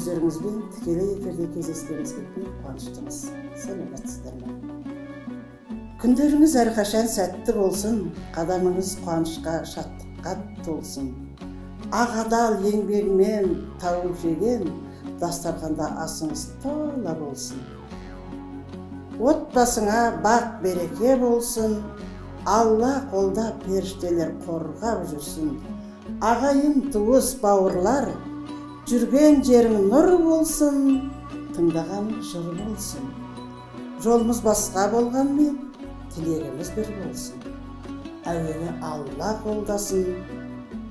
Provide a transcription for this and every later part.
өздеріңізбен тікелей эфирде кездескенімізге бек қуаныштымыз. Сәлеметсіздер ме? Күндеріңіз әрқашан сәтті болсын, қадамыңыз қуанышқа, шаттыққа толсын. Ақ адал еңбегімен тауып жеген, дастарханда асыңыз тола болсын. Отбасыңа бақ береке болсын, Алла қолдап періштелер қорғап жүрсін. Ағайын туыс бауырлар, жүрген жерің нұр болсын, тыңдаған жыр болсын. Жолымыз басқа болғанмен, тілегіміз бір болсын. Әуелі Алла қолдасын,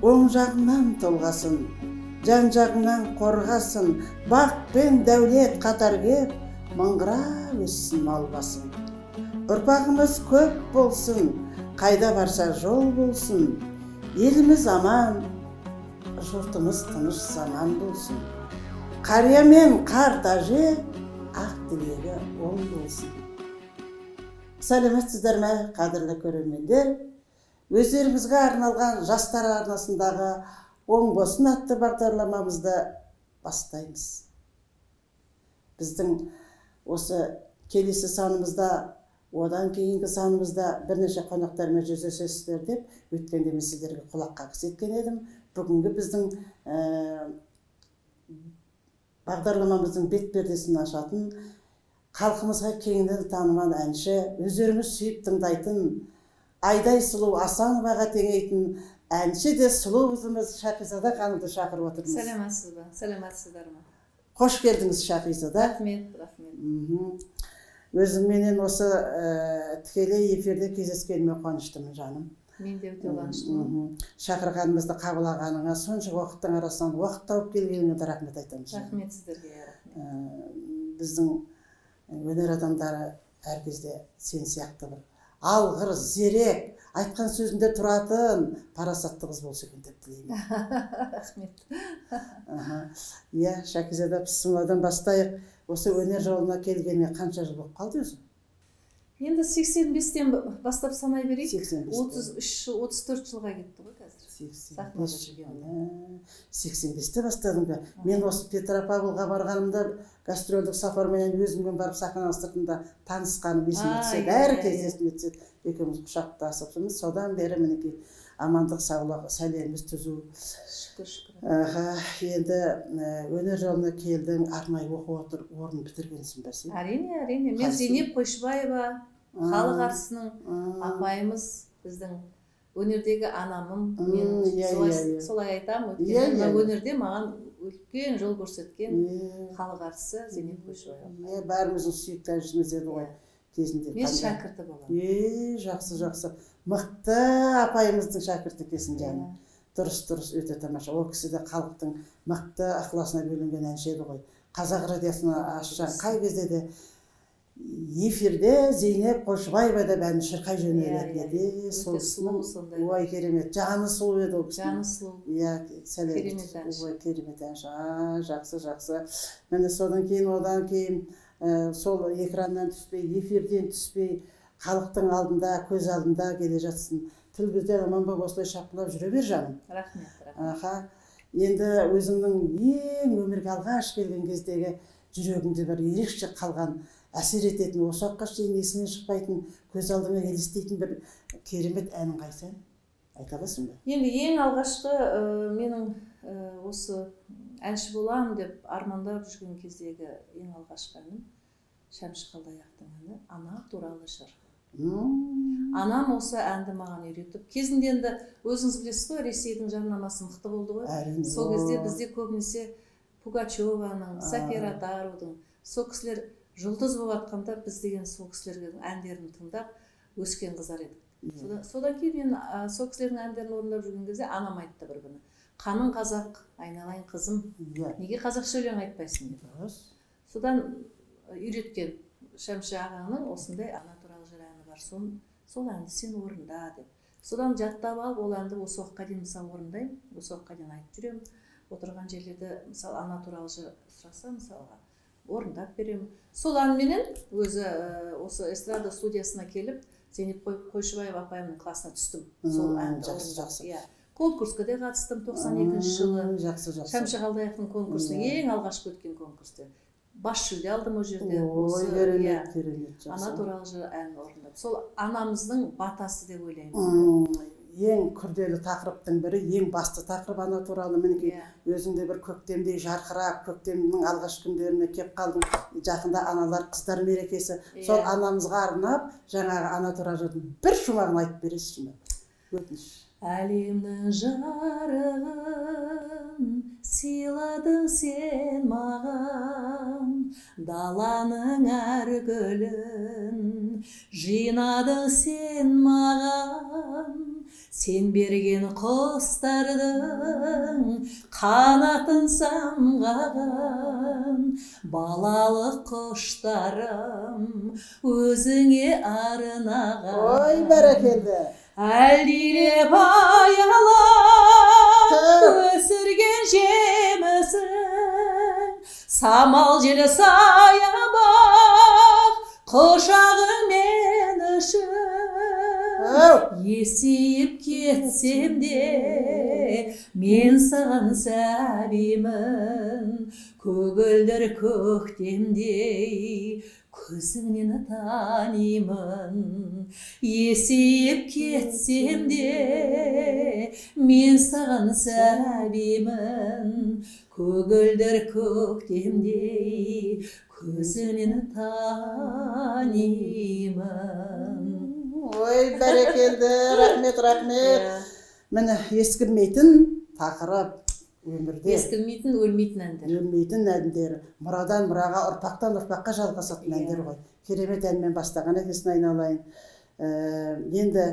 оң жағынан толғасын, жан жағынан қорғасын, бақ пен дәулет қатар кеп, мыңғыра өссін мал басын. Ұрпағымыз көп болсын, қайда барса жол болсын. Еліміз аман, жұртымыз тыныш заман болсын. Қария мен қарт әже, ақ тілегі оң болсын. Сәлеметсіздер ме, қадірлі көрермендер? Өздеріңізге арналған жастар арнасындағы оң болсын атты бағдарламамызды бастаймыз. Біздің осы келесі санымызда, одан кейінгі санымызда бірнеше қонақтармен жүздесесіздер деп, өткенде мен сіздерге құлақ қағыс еткен едім. Бүгінгі біздің бағдарламамыздың бет-пердесін ашатын, халқымызға кеңінен танымал әнші, өздеріңіз сүйіп тыңдайтын, Айдай сұлу Асановаға теңейтін әнші де сұлу қызымыз Шақизада ханымды шақырып отырмыз. Сәлеметсіз бе? Сәлеметсіздер ме? Қош келдіңіз, Шақизада. Рахмет, рахмет. Өзіңменен осы тікелей эфирде кездескеніме қуаныштымын, жаным. Мен де өте қуаныштымын. Шақырғанымызды қабылдағаныңа, сонша уақыттың арасынан уақыт тауып келгеніңе де рахмет айтамыз. Рахмет сіздерге, рахмет. Біздің өнер адамдары әр кезде сен сияқты бір алғыр, зерек, айтқан сөзінде тұратын, парасатты қыз болса екен деп тілеймін. Рахмет. Иә, Шақизада, Пысымадан бастайық. Осы өнер жолына келгеніне қанша жыл болып қалды өзі? Енді 85-тен бастап санай берейік. 34 жылға кетті ғой қазір. 85-те бастадым ба? Мен осы Петропавлға барғанымда гастрольдік сапарменен өзіммен барып сахнаның сыртында танысқаным есіме түседі. Әр кезде есіме түседі. Екеуміз құшақтасып, содан бері мінекей амандық, саулық, сәлеміміз түзу. Енді өнер жолына келдің, арнайы оқу орнын бітіргенсің бе сен? Әрине, әрине. Мен Зейнеп Қойшыбаева, халық әртісінің апайымыз, біздің өнердегі анамым. Мен солай айтам, өйткені өнерде маған үлкен жол көрсеткен халық әртісі Зейнеп Қойшыбаева. Бәріміздің сүйікті әншіміз еді ғой кезінде. Мен шәкірті болам. Жақсы, жақсы. Мықты апайымыздың шәкірті екенсің, жаным. Дұрыс, өте тамаша. Ол кісі де халықтың мықты ықыласына бөленген әнші еді ғой. Қазақ радиосына ашқан қай кезде де эфирде Зейнеп Қойшыбаева деп ән шырқай жөнелетін еді. Өте сұлу сондай. Ой, керемет. Жаны сұлу еді ол кісі. Жаны сұлу. Иә, керемет әнші. Ой, керемет әнші. Жақсы. Міне одан кейін сол экраннан түспей, эфирден түспей, халықтың алдында, көз алдында келе жатсын. Тіл көзден аман болып осылай шапқылап жүре бер, жаным. Рахмет. Енді өзіңнің ең өмірге алғаш келген кездегі жүрегіңде бір ерекше қалған, әсер ететін, осы уақытқа шейін есіңнен шықпайтын, көз алдыңа елестейтін бір керемет әнің қайсы? Айта аласың ба? Енді ең алғашқы менің осы әнші болам деп армандап жүрген кездегі ең алғашқы әнім Шәмші Қалдаяқтың әні «Ана туралы жыр». Анам осы әнді маған үйретіп, кезінде енді өзіңіз білесіз ғой, Ресейдің жарнамасы мықты болды ғой. Сол кезде бізде көбінесе Пугачеваның, Сафия Ротарудың, сол кісілер жұлдыз болып атқанда, біз деген сол кісілердің әндерін тыңдап өскен қыздар едік. Содан кейін мен сол кісілердің әндерін орындап жүрген кезде анам айтты бір күні: «Қаның қазақ, айналайын қызым, неге қазақша өлең айтпайсың?» деді. Содан үйреткен Шәмші ағаңның осындай «Ана туралы жыр» әні бар, сол әнді сен орында деп. Содан жаттап алып, ол әнді осы уақытқа дейін мысалы орындаймын, осы уақытқа дейін айтып жүремін. Отырған жерлерде мысалы «Ана туралы жыр» сұраса, мысалға орындап беремін. Сол әнменен өзі осы эстрада студиясына келіп, Зейнеп Қойшыбаева апайымның классына түстім. Сол әнді жақсы. конкурска да катыштым 92 жылы. Жакшы, жакшы. Шамши Калдаяктын конкурсу эң алгачкы өткөн конкурсу. Баш жүлде алдым о жерде. Ой, керемет, керемет. Ана тууралуу ән орындап. Сол анамыздын батасы деп ойлойм. Ең күрделі тақырыптың бірі, ең басты тақырып ана туралы. Мінекей өзіңде бір көктемдей жарқырап, көктемнің алғашқы күндеріне кеп қалдың. Жақында аналар қыздар мерекесі. Сол анамызға арнап, жаңағы ана туралы бір шумағын айтып бересіз ме? Өтініш. Әлемнің жарығын сыйладың сен маған, даланың әр гүлін жинадың сен маған, сен берген құстардың қанатын самғаған, балалық құштарым өзіңе арнаған. Ой, бәрекелді. Әлдилеп аялап өсірген жемісің, самал желі саябақ құшағың мен үшін. Есейіп кетсем де мен саған сәбимін, көгілдір көктемдей көзіңнен танимын. Есейіп кетсем де мен саған сәбимін, көгілдір көктемдей көзіңнен танимын. Ой, бәрекелді, рахмет, рахмет. Міне, ескірмейтін тақырып өмірде. Ескірмейтін, өлмейтін әндер. Өлмейтін әндер. Мұрадан мұраға, ұрпақтан ұрпаққа жалғасатын әндер ғой. Керемет әнмен бастаған екесін айналайын. Енді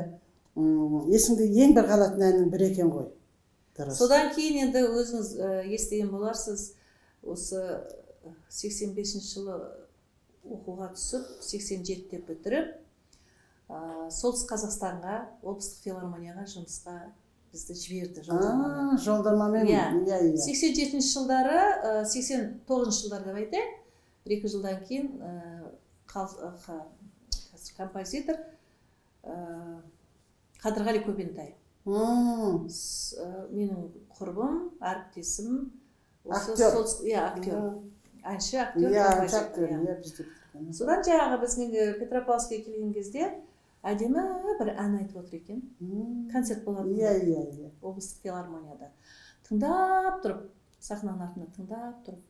есіңде ең бір қалатын әннің бір екен ғой. Содан кейін енді өзіңіз естіген боларсыз, осы 85 жылы оқуға түсіп, 87-те бітіріп, Солтүстік Қазақстанға, облыстық филармонияға жұмысқа бізді жіберді жолдамамен. Жолдамамен? 87 жылдары, 89 жылдар деп айтайын, 1-2 жылдан кейін композитор Қадырғали Көбентай. Менің құрбым, әріптесім, актер. Әнші, актер. Содан жаңағы біздің Петропавловскке келген кезде әдемі бір ән айтып отыр екен. Концерт болады. Облыстық филармонияда. Тыңдап тұрып, сахнаның артында тыңдап тұрып,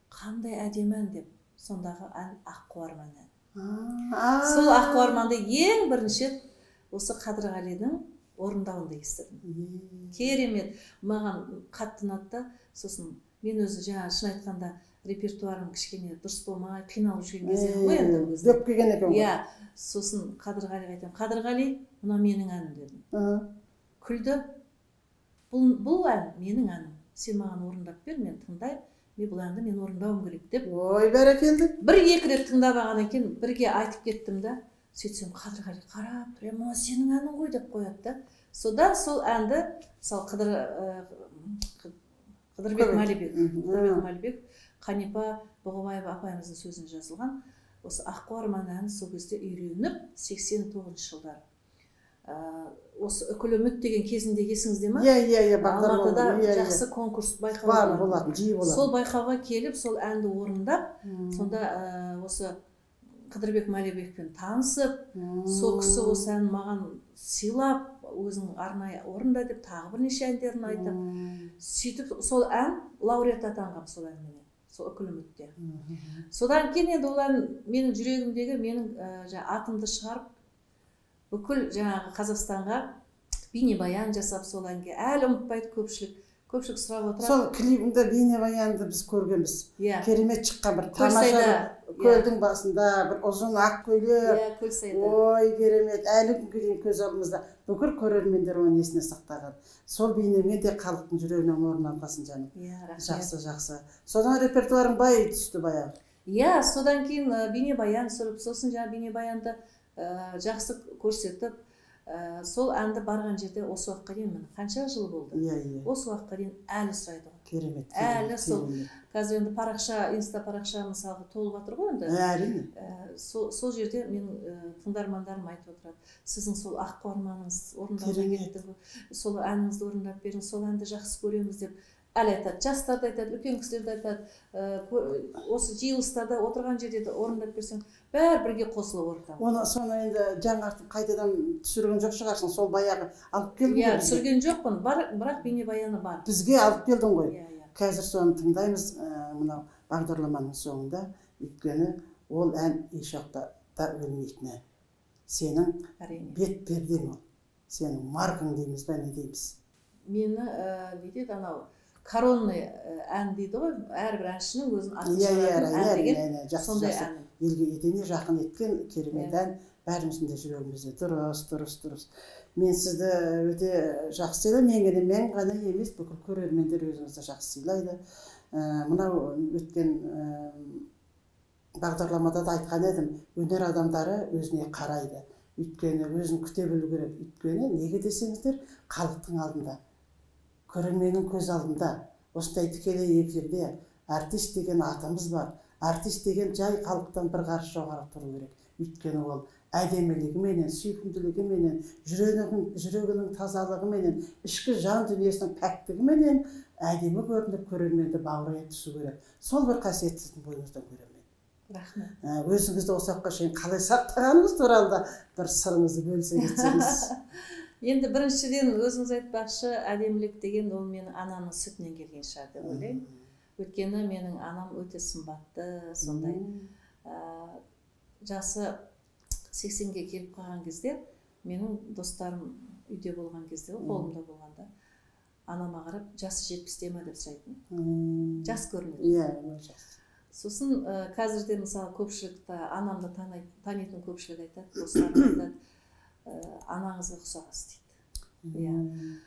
қандай әдемі ән деп, сондағы ән Аққу Арман ән. Сол Аққу Арманды ең бірінші осы Қадырғалидің орындауында естідім. Керемет, маған қатты ұнатты. Сосын мен өзі жаңа шын айтқанда репертуарым кішкене дұрыс болмай, қиналып жүрген кезде ғой енді өзі. Дөп келген екен ғой. Сосын Қадырғалиға айтамын, Қадырғали, мына менің әнім дедім. Күлді. Бұл ән менің әнім. Сен маған орындап бер, мен тыңдаймын. Бұл әнді мен орындауым керек деп. Ой, бәрекелді. Бір-екі рет тыңдап алғаннан кейін бірге айтып кеттім да. Сөйтсем Қадырғали қарап тұр, "Ма сенің әнің ғой" деп қояды. Содан сол әнді мысалы Қыдырбек Малибек, Қанипа Бұғыбаева апайымыздың сөзіне жазылған. Осы Аққу Арман әнін сол кезде үйреніп 89 жылдар. Осы Үкілі үміт деген кезінде есіңізде ма? Алматыда жақсы конкурс байқауы болатын, жиі болатын. Сол байқауға келіп, сол әнді орындап, сонда осы Қыдырбек Малибекпен танысып, сол кісі осы ән маған сыйлап, өзің арнайы орында деп тағы бірнеше әндерін айтып, сөйтіп сол ән лауреат атанған сол әнменен, сол Үкілі үмітте. Содан кейін енді ол ән менің жүрегімдегі менің атымды шығарып, бүкіл жаңағы Қазақстанға бейнебаян жасап сол әнге әлі ұмытпайды көпшілік сұрап отырады. Сол клибінде бейнебаянды біз көргенбіз. Керемет шыққан бір тамаша көлдің басында, бір ұзын ақ көйлек. Ой, керемет, әлі күнге дейін көз алдымызда. Бүкіл көрермендер оны есіне сақтаған. Сол бейнемен де халықтың жүрегінен орын алғасын жаным. Жақсы. Содан репертуарың бай түсті баяғы. Содан кейін бейнебаян түсіріп, сосын жаңа бейнебаянды жақсы көрсетіп, сол әнді барған жерде осы уақытқа дейін міне қанша жыл болды. Осы уақытқа дейін әлі сұрайды ғой. Керемет. Әлі сол қазір енді парақша, инста парақша мысалы толып жатыр ғой енді. Әрине. Сол жерде менің тыңдармандарым айтып отырады. Сіздің сол аққу арманыңыз орындалмай кетті ғой. Сол әніңізді орындап беріңіз, сол әнді жақсы көреміз деп әлі айтады. Жастар да айтады, үлкен кісілер де айтады. Осы жиылыстарда отырған жерде де орындап берсең, бәрі бірге қосылып орындалады. Соны енді жаңартып қайтадан түсірген жоқ шығарсың, сол баяғы алып келдің. Иә, түсірген жоқпын, бірақ бейнебаяны бар. Бізге алып келдің ғой. Қазір соны тыңдаймыз мынау бағдарламаның соңында, өйткені ол ән еш уақытта да өлмейтін ән. Сенің бет пердең ол. Сенің маркаң дейміз бе, не дейміз? Мені не дейді анау коронный ән дейді ғой, әрбір әншінің өзінің атын шығаратын ән деген сондай ән. Елге етене жақын еткен керемет ән, бәріміздің де жүрегімізде. Дұрыс. Мен сізді өте жақсы сыйлаймын, мен ғана емес, бүкіл көрермендер өзіңізді жақсы сыйлайды. Мынау өткен бағдарламада да айтқан едім, өнер адамдары өзіне қарайды. Өйткені өзін күте білу керек. Өйткені неге десеңіздер, халықтың алдында, көрерменнің көз алдында, осындай тікелей эфирде артист деген атымыз бар. Артист деген жай халықтан бір қарыс жоғары тұру керек. Өйткені ол әдемілігіменен, сүйкімділігіменен, жүрегінің тазалығыменен, ішкі жан дүниесінің пәктігіменен әдемі көрініп көрерменді баурай түсу керек. Сол бір қасиет сіздің бойыңыздан көремін. Рахмет. Өзіңізді осы уақытқа шейін қалай сақтағаныңыз туралы да бір сырыңызды бөлісе кетсеңіз. Енді біріншіден өзіңіз айтпақшы, әдемілік деген ол менің анамның сүтінен келген шығар деп ойлаймын. Өйткені менің анам өте сымбатты, сондай жасы 80-ге келіп қалған кезде, менің достарым үйде болған кезде, қолымда болғанда, анама қарап, жасы 70-те ме деп сұрайтын. Жас көрінеді. Иә, жас. Сосын қазірде мысалы көпшілікті, анамды танитын көпшілік айтады, достарым айтады, анаңызға ұқсағансыз дейді.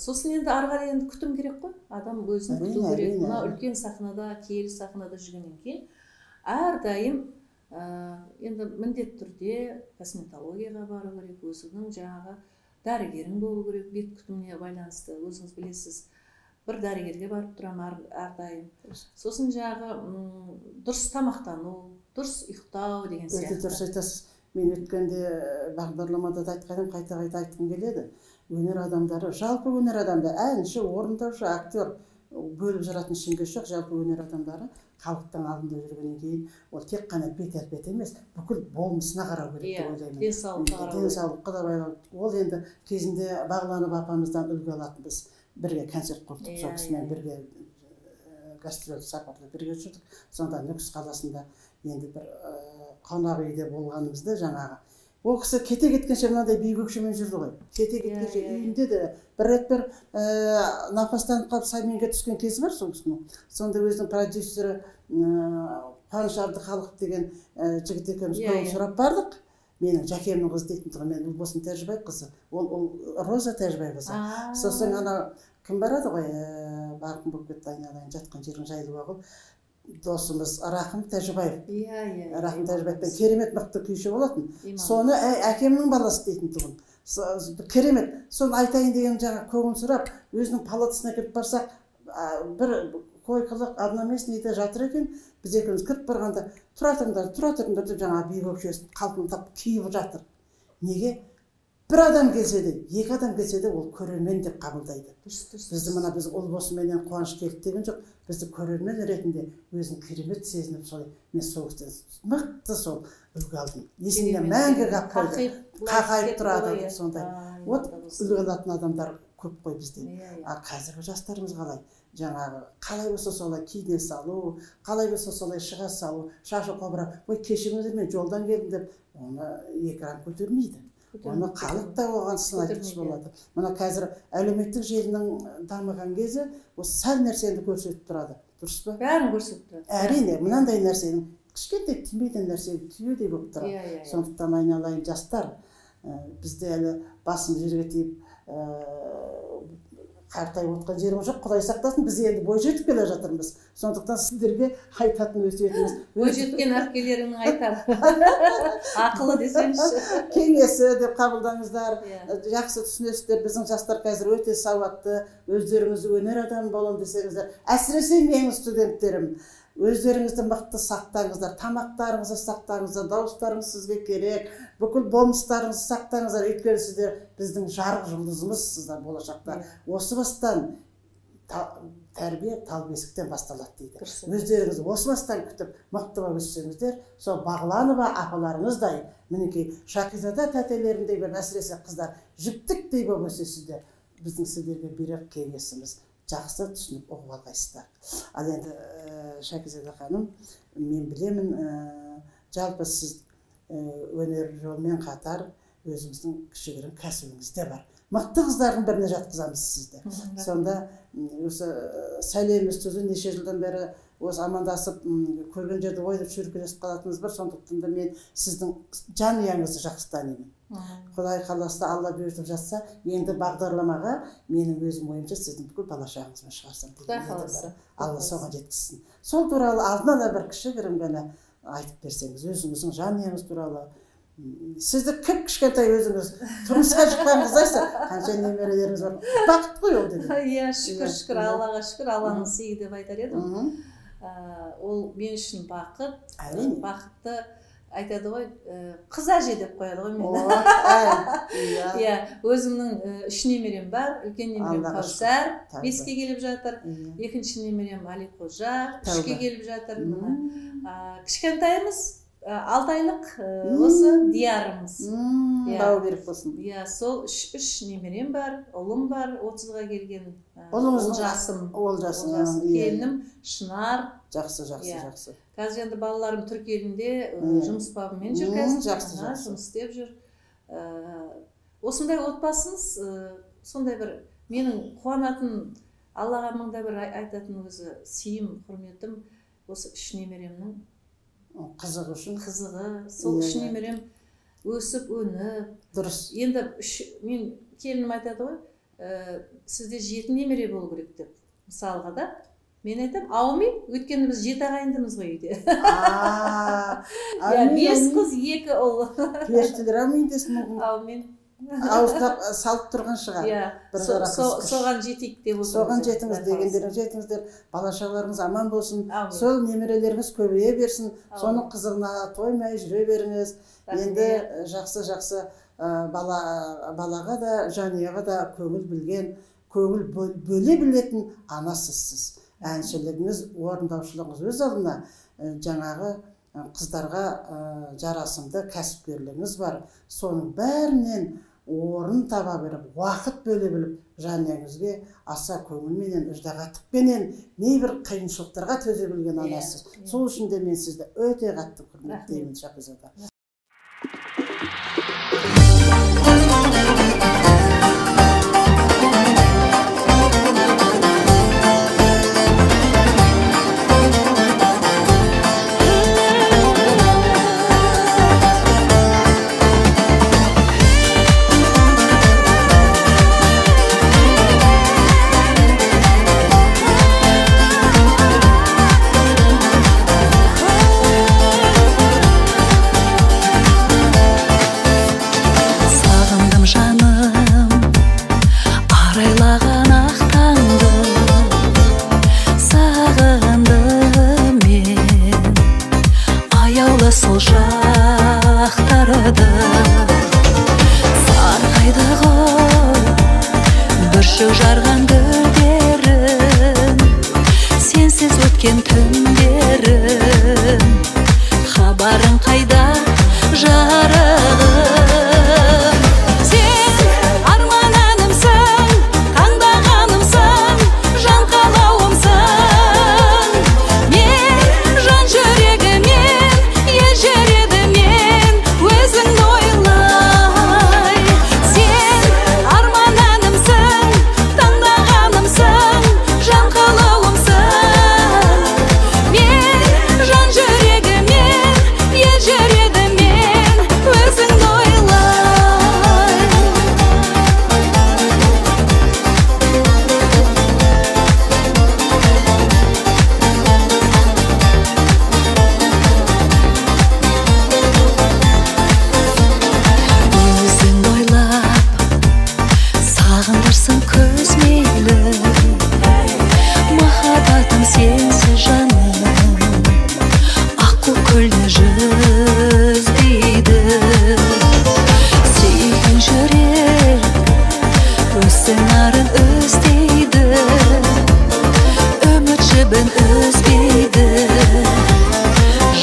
Сосын енді ары қарай енді күтім керек қой. Адам өзін күту керек. Мына үлкен сахнада, киелі сахнада жүргеннен кейін әрдайым енді міндет түрде косметологияға бару керек, өзіңнің жаңағы дәрігерің болу керек, бет күтіміне байланысты. Өзіңіз білесіз, бір дәрігерге барып тұрамын әрдайым. Сосын жаңағы дұрыс тамақтану, дұрыс ұйықтау деген сияқты. Өте дұрыс айтасыз. Мен өткенде бағдарламада да айтқаным, қайта айтқым келеді. Өнер адамдары, жалпы өнер адамдары, әнші, орындаушы, актер бөліп жаратын ішінге жоқ. Жалпы өнер адамдары халықтың алдында жүргеннен кейін ол тек қана бет емес, бүкіл болмысына қарау керек деп ойлаймын. Денсаулыққа да байланысты. Ол енді кезінде Бағланов апамыздан үлгі алатынбыз. Бірге концерт құрдық, сол кісімен бірге гастроль сапарда бірге жүрдік. Сонда Нүкіс қаласында енді бір қонақ үйде болғанымызда жаңағы ол кісі кете кеткенше мынандай бейбөкшемен жүрді ғой. Кете кеткенше үйінде де бір рет науқастанып қалып Сәменге түскен кезі бар сол кісінің. Сонда өзінің продюсері Қуаныш Әбдіхалық деген жігіт екеуміз көңіл сұрап бардық. Менің жәкемнің қызы дейтін тұғын, мен Ұлбосын Тәжібай қызы, ол Роза Тәжібай қызы. Сосын ана кім барады ғой, барқын болып кетті, айналайын жатқан жерің жайлы ғой. Досымыз Рахым Тәжібаев. Рахым Тәжібаевпен керемет мықты күйші болатын. Соны әкемнің баласы дейтін тұғын. Керемет. Соны айтайын деген жаңа көңіл сұрап, өзінің палатасына кіріп барсақ, бір койкалық одноместныйда жатыр екен. Біз екеуміз кіріп барғанда, тұра тұрыңдар деп жаңа бейбөкшесін қалпылдап киіп жатыр. Неге? Bir adam gelse de, екі адам gelse de ол көрермен деп қабылдайды. Бізді мына біз Ұлбосынменен қуаныш келді деген жоқ. Бізді көрермен ретінде өзін керемет сезініп солай. Мен сол мықты сол үлгі алдым. Есімде мәңгі қақайып тұрады сондай. Вот үлгі алатын адамдар көп қой бізде. Ал қазіргі жастарымыз қалай? Жаңағы қалай болса солай киіне салу, қалай болса солай шыға салу, шашы қобыра. Ой, кешіріңіздер, мен жолдан келдім деп, оны экран көтермейді. Оны халық та оған сын айтқыш болады. Мына қазір әлеуметтік желінің дамыған кезі осы сәл нәрсені көрсетіп тұрады. Дұрыс па? Бәрін көрсетіп тұрады. Әрине, мынандай нәрсенің кішкентай түймеден нәрсені түйедей болып тұрады. Сондықтан айналайын жастар, бізде әлі басым жерге тиіп қартайып отқан жеріміз жоқ, Құдай сақтасын, біз енді бой жетіп келе жатырмыз. Сондықтан сіздерге айтатын өсиетіміз бой жеткен әпкелеріңнің айтар ақылы десеңізші, кеңесі деп қабылдаңыздар. Жақсы түсінесіздер, біздің жастар қазір өте сауатты, өздеріңіз өнер адамы боламын десеңіздер, әсіресе менің студенттерім, өздеріңізді мықты сақтаңыздар, тамақтарыңызды сақтаңыздар, дауыстарыңыз сізге керек, бүкіл болмыстарыңызды сақтаңыздар, өйткені сіздер біздің жарық жұлдызымызсыздар болашақта. Осы бастан тәрбие тал бесіктен басталады дейді. Өздеріңіз осы бастан күтіп мықты болып өссеңіздер, сол Бағланова апаларыңыздай, мінекей Шакизада тәтелеріндей бір, әсіресе қыздар жіптіктей болып өсесіздер. Біздің сіздерге берер кеңесіміз, жақсы түсініп оқып алғайсыздар. Ал енді Шакизада ханым, мен білемін, жалпы сіз өнер жолмен қатар өзіңіздің кішігірім кәсібіңіз де бар. Мықты қыздардың біріне жатқызамыз сізді. Сонда осы Сәлем студия неше жылдан бері осы амандасып көрген жерде ойып шүйіркелесіп қалатынымыз бар. Сондықтан да мен сіздің жанұяңызды жақсы танимын. Құдай қаласа, Алла бұйыртып жатса, енді бағдарламаға менің өзім ойымша сіздің бүкіл бала-шағаңызбен шығарсам деген. Алла соған жеткізсін. Сол туралы алдына да бір кішігірім ғана айтып берсеңіз, өзіңіздің жанұяңыз туралы. Сізді кішкентай өзіңіз тұрмысқа шыққан қыздарсыз, қанша немерелеріңіз бар. Бақыт қой ол деген. Иә, шүкір, Аллаға шүкір, Алланың сыйы деп айтар едім. Ол мен үшін бақыт. Бақытты айтады ғой, қыз әже деп қояды ғой мені. Иә, өзімнің үш немерем бар, үлкен немерем Кәусар, 5-ке келіп жатыр, екінші немерем Алиқожа, 3-ке келіп жатыр. Кішкентайымыз 6 айлық осы диярымыз. Бау беріп болсын. Иә, сол 3 немерем бар, ұлым бар, 30-ға келген Олжасым, келінім Шынар. Жақсы. Қазір енді балаларым Түркелінде жұмыс бабымен жүр қазір, жұмыс істеп жүр. Осындай отбасымыз, сондай бір менің қуанатын, Аллаға мыңда бір айтатын өзі сыйым, құрметім, осы 3 немеремнің қызығы үшін. Сол 3 немерем өсіп, өніп. Дұрыс. Енді мен келінім айтады ғой, сізде 7 немере болу керек деп, мысалға да. Мен айтам, аумин, өткені біз 7 ағайындымыз ғой үйде. 5 қыз, 2 ұл. Періштелер аумин десін мұғын. Аумин. Ауыздап салып тұрған шығар. Соған жетейік деп отырмыз. Соған жетіңіз, дегендерің жетіңіздер, бала-шағаларыңыз аман болсын, сол немерелеріңіз көбейе берсін, соның қызығына тоймай жүре беріңіз. Енді жақсы балаға да, жанұяға да көңіл білген, көңіл бөле білетін анасызсыз. Әншілігіңіз, орындаушылығыңыз өз алдына жаңағы қыздарға жарасымды кәсіпкерлігіңіз бар. Соның бәрінен орын таба беріп, уақыт бөле біліп, жанұяңызге аса көңілменен, ыждағаттықпенен небір қиыншылықтарға төзе білген анасыз. Сол үшін де мен сізді өте қатты құрметтеймін, Шакизада. Yeah. gölde жүзбейді сүйген жүрек өз сыңарын іздейді үміт жібін үзбейді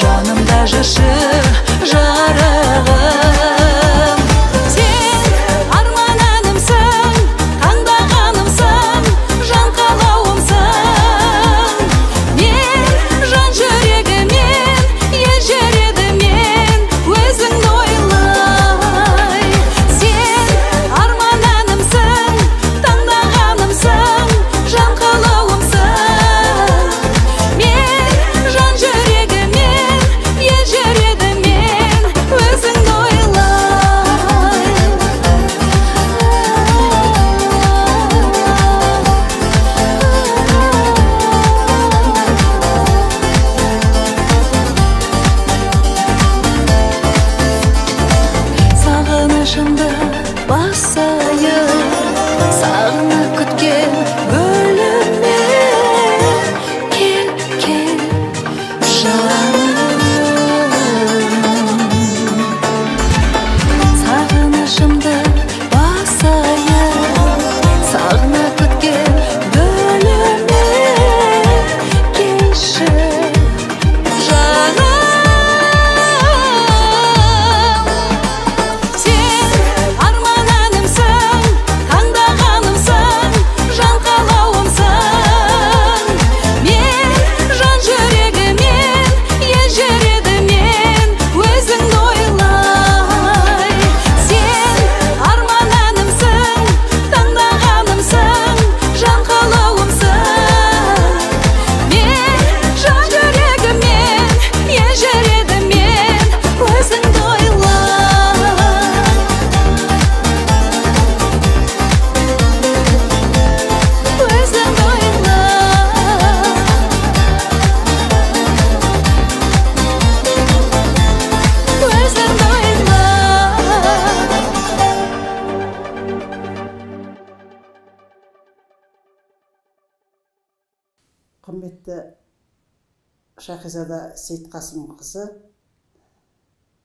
жанымда жүрші жарығым сен арман әнімсің таңдағанымсың жан қалауымсың мен жан жүрегімен ежіредімен өзіңді ойлай сен арман әнімсің таңдағанымсың жан қалауымсың мен жан жүрегімен ежіредімен өзіңді сағынышымды басайын сағынып күткен бөліме кел кел жаным сағынышымды басайын сағынып күткен бөліме келші жаным сен арман әнімсің таңдағанымсың жан қалауымсың мен жан жүрегімен ежіредімен өзіңді ойлай сен арман әнімсің таңдағанымсың жан қалауымсың мен жан жүрегімен ежіредімен өзіңді Құрметті Шахизада Сейтқасымқызы,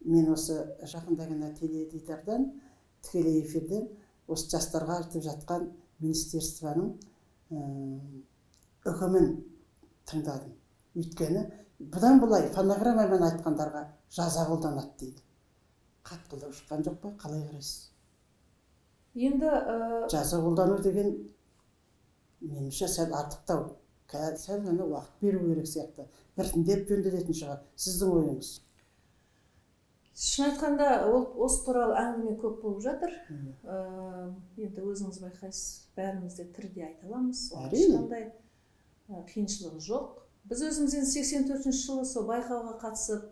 мен осы жақында ғана теледидардан тікелей эфирден осы жастарға айтып жатқан министерствоның үкімін тыңдадым. Өйткені бұдан былай фонограммамен айтқандарға жаза қолданады дейді. Қатқылдау шыққан жоқ па? Қалай қарайсыз? Енді Жаза қолдану деген меніңше сәл артықтау. Сәл ғана уақыт беру керек сияқты. Біртіндеп жөнделетін шығар. Сіздің ойыңыз? шын айтқанда осы туралы әңгіме көп болып жатыр. Енді өзіңіз байқайсыз, бәріміз де тірде айта аламыз. Ешқандай қиыншылығы жоқ. Біз өзіміз 84 жылы сол байқауға қатысып,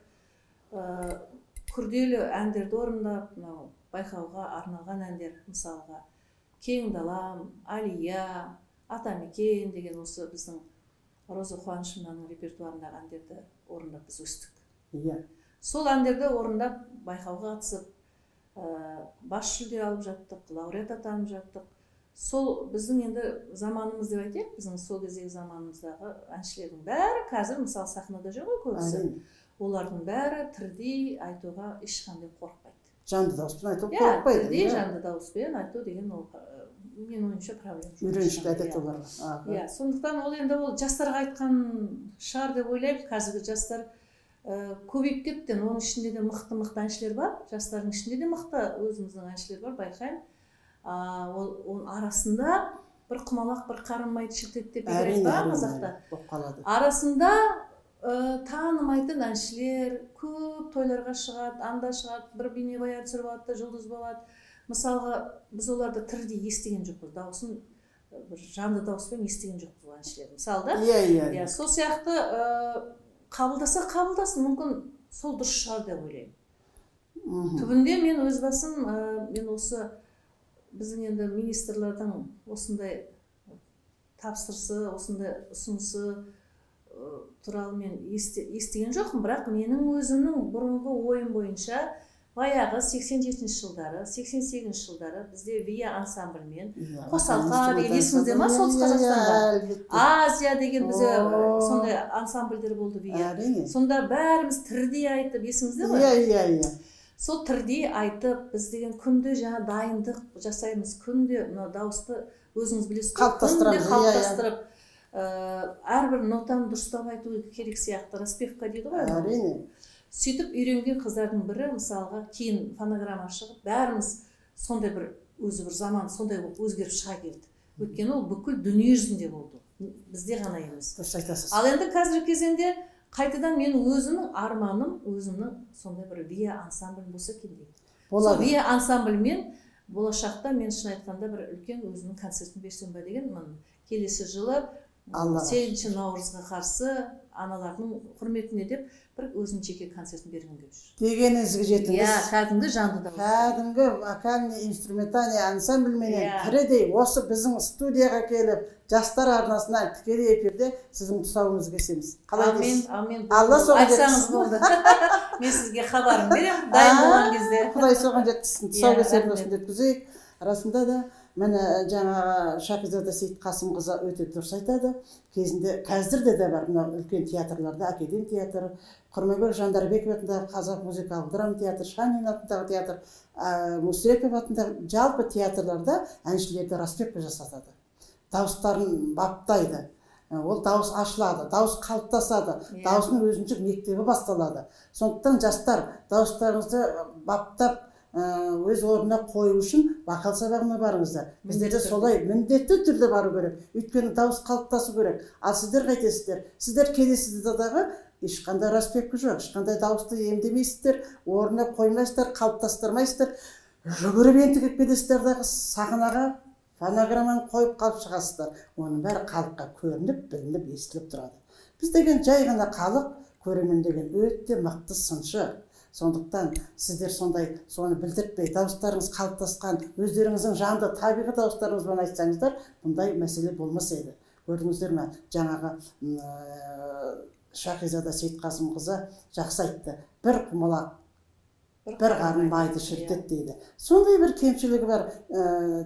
күрделі әндерді орындап, байқауға арналған әндер, мысалға Кең далам, Алия, Атамекен деген осы біздің Роза Қуанышевнаның репертуарындағы әндерді орындап біз өстік. Сол әндерді орындап байқауға қатысып, бас жүлде алып жаттық, лауреат атанып жаттық. Сол біздің енді заманымыз деп айтайық, біздің сол кездегі заманымыздағы әншілердің бәрі қазір мысалы сахнада жоқ қой көбісі. Олардың бәрі тірдей айтуға ешқандай қорықпайды. Жанды дауыспен айтуға қорықпайды. Тірдей жанды дауыспен айту деген ол мен ойымша проблема жоқ. Үйреншікті әдет оларға. Сондықтан ол енді ол жастарға айтқан шығар деп ойлаймын. Қазіргі жастар көбейіп кетті. Оның ішінде де мықты әншілер бар. Жастардың ішінде де мықты өзіміздің әншілер бар, байқаймын. Оның арасында бір құмалақ, бір қарынмайды шілтет деп береді ба қазақта. Арасында танымайтын әншілер көп тойларға шығады, анда шығады, бір бейнебаян түсіріп алады, жұлдыз болады. Мысалға, біз оларды тірідей естіген жоқпыз, дауысын бір жанды дауыспен естіген жоқпыз ол әншілер. Мысалда, сол сияқты қабылдаса қабылдасын, мүмкін сол дұрыс шығар деп ойлаймын. Түбінде мен өз басым, мен осы біздің енді министрлердің осындай тапсырысы, осындай ұсынысы туралы мен естіген жоқпын, бірақ менің өзімнің бұрынғы ойым бойынша баяғы 87 жылдары 88 жылдары бізде вия ансамбльмен қосалқа деген есіңізде ма солтүстік қазақстанда Азия деген бізде сондай ансамбльдер болды вия. Сонда бәріміз тірдей айтып есіңізде ғой? Иә. Сол тірдей айтып біз деген күнде жаңа дайындық жасаймыз, күнде дауысты өзіңіз білесіз ғой, қалыптастырып әрбір нотаны дұрыстап айту керек сияқты, распевка дейді ғой. Әрине. Сөйтіп үйренген қыздардың бірі, мысалға, кейін фонограмма шығып, бәріміз сондай бір өзі бір заман сондай өзгеріп шыға келді. Өйткені ол бүкіл дүние жүзінде болды. Бізде ғана емес. Дұрыс айтасыз. Ал енді қазіргі кезеңде қайтадан мен өзімнің арманым, өзімнің сондай бір вия ансамбль болса екен дейді. Сол вия ансамбльмен болашақта мен шын айтқанда бір үлкен өзімнің концертін берсем ба деген, келесі жылы 8 наурызға қарсы аналардың құрметіне деп бір өзінің жеке концертін бергім келіп жүр. Дегеніңізге жетіңіз. Иә, кәдімгі жанды дауыс. Кәдімгі вокальный инструментальный ансамбльменен тірідей осы біздің студияға келіп, жастар арнасынан тікелей эфирде сіздің тұсауыңызды кесеміз. Қалай дейсіз? Амен. Алла соған айтсаңыз болды. Мен сізге хабарын беремін, дайын болған кезде. Құдай соған жеткізсін. Тұсау кесерін осында өткізейік. Расында да міне жаңағы Шакизада Сейітқасымқызы өте дұрыс айтады. Кезінде қазір де бар мына үлкен театрларда, Академ театры, Құрманбек Жандарбеков атындағы Қазақ музыкалық драма театры, Шанин атындағы театр, Мүсірепов атындағы жалпы театрларда әншілерді распевка жасатады. Дауыстарын баптайды. Ол дауыс ашылады, дауыс қалыптасады, дауысының өзіндік мектебі басталады. Сондықтан жастар дауыстарыңызды баптап өз орнына қою үшін вокал сабағына барыңыздар. Біздерде солай міндетті түрде бару керек. Өйткені дауыс қалыптасу керек. Ал сіздер қайтесіздер? Сіздер келесі дадағы ешқандай распевка жоқ, ешқандай дауысты емдемейсіздер, орнына қоймайсыздар, қалыптастырмайсыздар. Жүгіріп ентігіп келесіздер дағы сахнаға фонограмманы қойып қалып шығасыздар. Оның бәрі халыққа көрініп, білініп, естіліп тұрады. Біз деген жай ғана халық, көрермен деген өте мықты сыншы. Сондықтан сіздер сондай соны білдіртпей, дауыстарыңыз қалыптасқан, өздеріңіздің жанды табиғи дауыстарыңызбен айтсаңыздар, бұндай мәселе болмас еді. Көрдіңіздер ме? Жаңағы Шакизада Сейітқасымқызы жақсы айтты. Бір құмалақ, бір қарын майды шірітеді дейді. Сондай бір кемшілігі бар,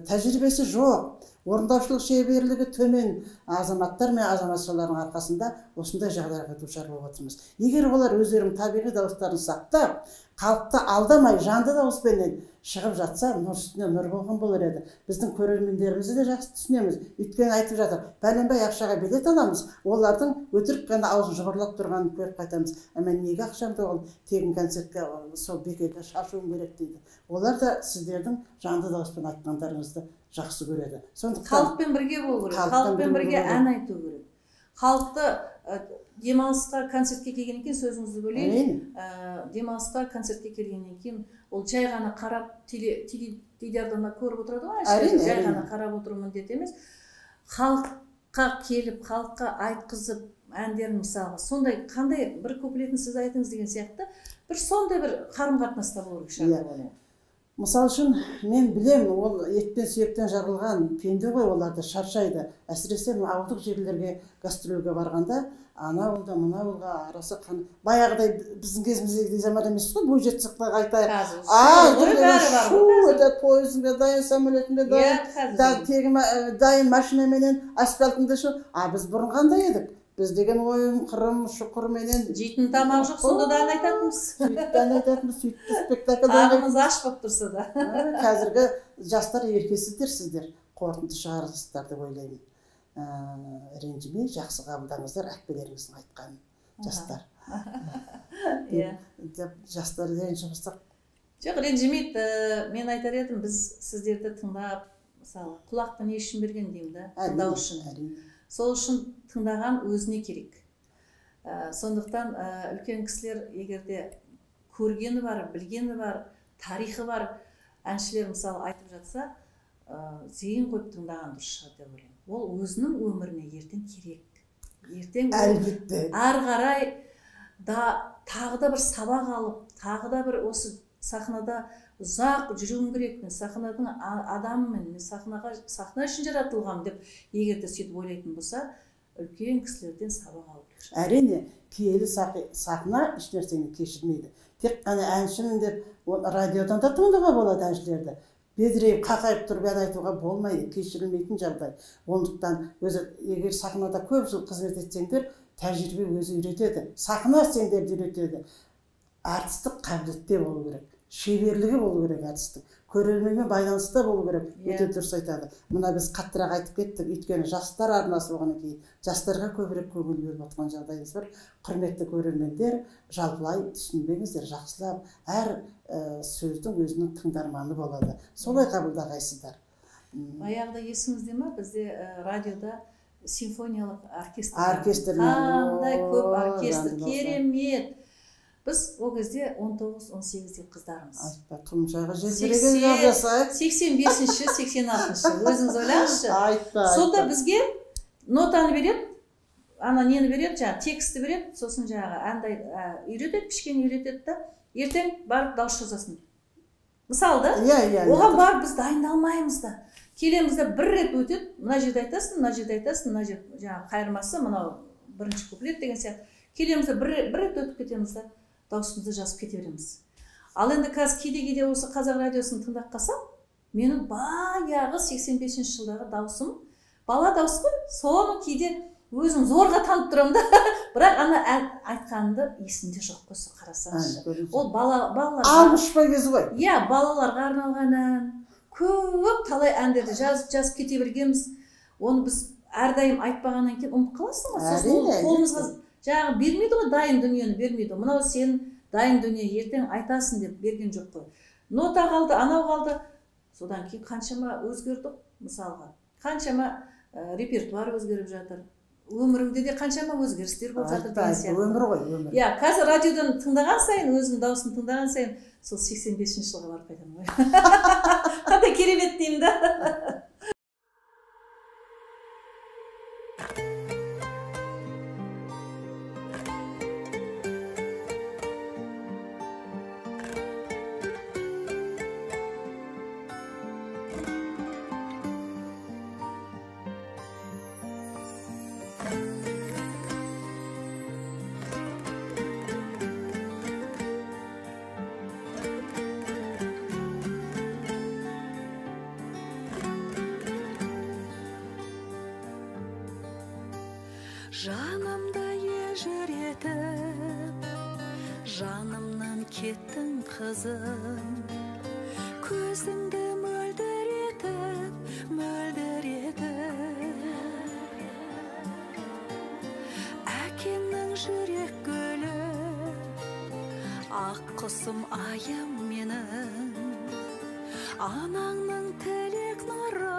тәжірибесі жоқ, орындаушылық шеберлігі төмен азаматтар мен азаматшалардың арқасында осындай жағдайға душар болып отырмыз. Егер олар өздерінің табиғи дауыстарын сақтап, халықты алдамай жанды дауыспенен шығып жатса, нұр үстіне нұр болған болар еді. Біздің көрермендерімізді де жақсы түсінеміз. Өйткені айтып жатыр, бәленбай ақшаға билет аламыз, олардың өтірік қана аузын жыбырлап тұрғанын көріп қайтамыз. Мен неге ақшамды оған тегін концертке сол бекерге шашуым керек дейді. Олар да сіздердің жанды дауыспен айтқандарыңызды жақсы көреді. Сондықтан халықпен бірге болу керек, халықпен бірге ән айту керек. Халықты демалысқа концертке келгеннен кейін сөзіңізді бөлейін. Демалысқа концертке келгеннен кейін ол жай ғана қарап теледидардан көріп отырады ғой, жай ғана қарап отыру міндет емес. Халыққа келіп, халыққа айтқызып әндерін мысалға сондай қандай бір куплетін сіз айтыңыз деген сияқты бір сондай бір қарым-қатынаста болу керек. Мысал үшін, мен білем, ол еттен сүйектен жарылған пенде ғой, оларды шаршайды. Әсіресе ауылдық жерлерге гастрольге барғанда, ана ауылда, мына ауылға арасы қан. Баяғыдай біздің кезіміздегі заман емес қой, бой жетсіққа қайтайық. Пойызыңда дайын, самолетінде дайын, машинаменен асфальтында шу. Біз бұрын қандай едік? Біз деген ойын, қырым, шұқырменен жейтін тамақ жоқ, сонда да ән айтатынбыз. Сөйтіп айтатынбыз, сөйтіп спектакль. Ағымыз аш болып тұрса да. Қазіргі жастар еркесіздер сіздер, қорытынды шығарғыздар деп ойлаймын. Ренжімей, жақсы қабылдаңыздар, әкпелеріңіздің айтқанын, жастар. Жастар ренжімістік. Жоқ, ренжімейді. Мен айтар едім, біз сіздерді тыңдап, мысалы, құлақты не үшін берген деймін да, тыңдау үшін. Сол үшін тыңдаған өзіне керек. Сондықтан үлкен кісілер егерде көргені бар, білгені бар, тарихы бар әншілер мысалы айтып жатса, зейін қойып тыңдаған дұрыс шығар деп ойлаймын. Ол өзінің өміріне ертең керек. Ертең әлбетте ары қарай да тағы да бір сабақ алып, тағы да бір осы сахнада ұзақ жүруім керек, мен сахнаның адамымын, мен сахна үшін жаратылғам деп егерде сөйтіп ойлайтын болса, үлкен кісілерден сабақ алып жүр. Әрине, киелі сахна еш нәрсені кешірмейді. Тек қана әншімін деп радиодан да тыңдауға болады әншілерді. Бедірейіп, қақайып тұрып ән айтуға болмайды, кешірілмейтін жағдай. Ондықтан өзі егер сахнада көп жыл қызмет етсеңдер, тәжірибе өзі үйретеді. Сахна сендерді үйретеді. Артистік қабілетте болу керек, шеберлігі болу керек артистің. Көрерменмен байланысты болу керек. Өте дұрыс айтады. Мына біз қаттырақ айтып кеттік, өйткені жастар арнасы болғаннан кейін жастарға көбірек көңіл бөліп отқан жағдайымыз бар. Құрметті көрермендер, жалпылай түсінбеңіздер, жақсылап, әр сөздің өзінің тыңдарманы болады. Солай қабылдағайсыздар. Баяғыда есіңізде ма, бізде радиода симфониялық оркестр. Оркестр. Қандай көп оркестр, керемет. Біз о кезде 19-18 қыздарымыз. Айтпа, тұмшағы желбіреген жазасайық. 85-ші, 86-ші. Өзіңіз ойлаңызшы. Айтпа. Сонда бізге нотаны береді, ана нені береді, жаңа тексті береді, сосын жаңағы андай үйретеді, кішкене үйретеді да, ертең барып дауыс жазасың. Мысалы, оған барып біз дайындалмаймыз да. Келеміз да бір рет өтеді, мына жерде айтасың, мына жерде айтасың, мына жер жаңағы қайырмасы, мынау бірінші куплет деген сияқты. Келеміз да бір рет өтіп кетеміз да, даусымызды жазып кете береміз. Ал енді қазір кейде осы қазақ радиосын тыңдап қалсам, менің баяғы 85-ші жылдағы даусым, бала дауыс қой, соны кейде өзім зорға танып тұрамын да, бірақ ана айтқанымды есімде жоқ қойсы қарасаңызшы. Ол балаларға... Алғышпа кезі ғой. Иә, балаларға арналған ән, көп талай әндерді жазып кете бергенбіз. Оны біз әрдайым айтпағаннан кейін ұмытып қаласың ба? Сосын қолымызға жаңағы бермейді ғой, дайын дүниені бермейді. Мынау сен дайын дүние ертең айтасың деп берген жоқ қой. Нота қалды, анау қалды. Содан кейін қаншама өзгерді, мысалға. Қаншама репертуар өзгеріп жатыр. Өміріңде де қаншама өзгерістер болып жатыр деген сияқты. Өмір ғой, өмір. Иә, қазір радиодан тыңдаған сайын, өзінің дауысын тыңдаған сайын, сол 85-ші жылға барып қайтамын ғой. Қандай керемет деймін да. Жанымды ежіретіп, жанымнан кеттің қызым, көзіңді мөлдіретіп, әкемнің жүрек гүлі, ақ құсым айым менің, анаңның тілек нұры,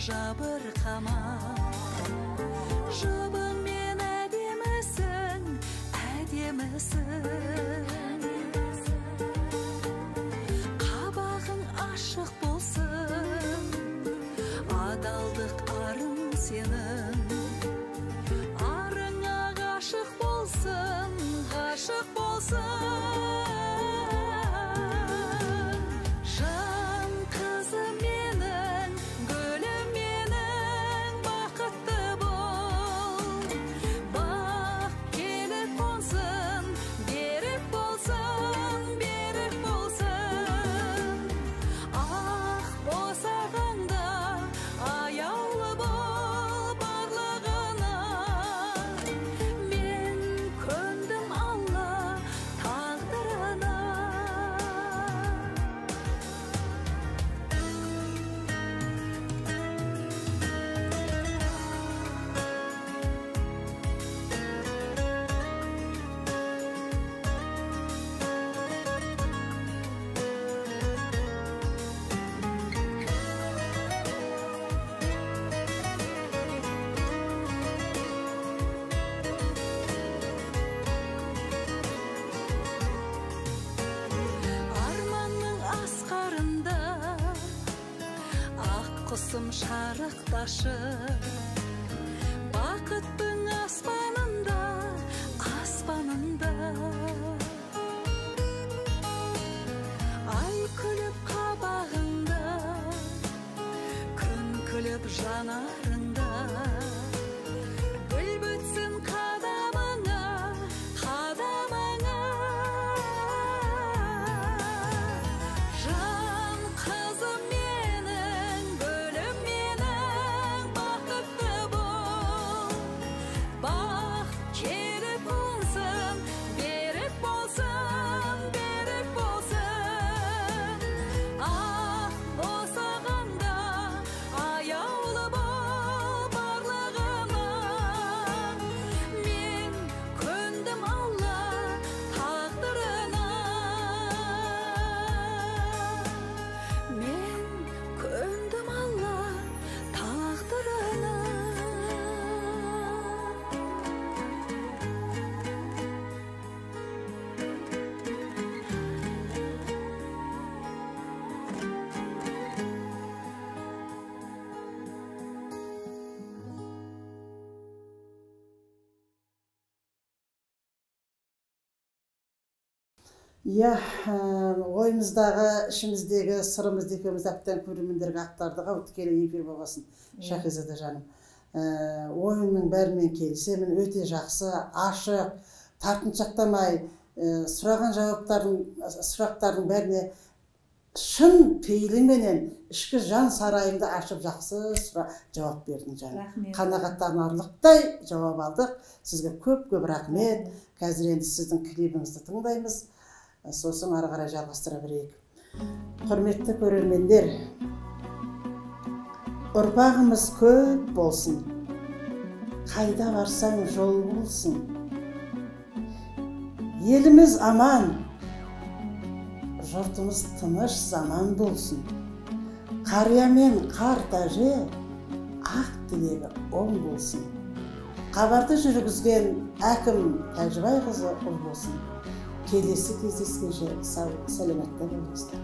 жабырқама, жұбыңмен әдемісің, қабағың ашық болсын, адалдық арың сенің, арыңа ғашық болсын, құсым шарықташы бақыттың аспанында ай күліп қабағыңда күн күліп жанарыңда гүл бітсін қадамыңа жан қызым менің гүлім менің бақытты бол бақ келіп болсын берік болсын ақ босағанда аяулы бол барлығыма мен көндім алла тағдырына Иә, ойымыздағы, ішіміздегі, сырымызды екеуміз әптен көрермендерге ақтардық, тікелей эфир болғасын, Шахизада жаным. Ойымның бәрімен келісемін, өте жақсы, ашық, тартыншақтамай, сұраған сұрақтардың бәріне шын пейіліңменен ішкі жан сарайыңды ашып жақсы жауап бердің жаным. Қанағаттанарлықтай жауап алдық. Сізге көп рахмет. Қазір енді сіздің клибіңізді тыңдаймыз. Сосын ары қарай жалғастыра берейік. Құрметті көрермендер, ұрпағымыз көп болсын, қайда барсаң жол болсын. Еліміз аман, жұртымыз тыныш заман болсын. Қария мен қарт әже ақ тілегі оң болсын. Хабарды жүргізген әкім Тәжібайқызы ұл болсын. Келесі кездескенше сәлеметті болыңыздар.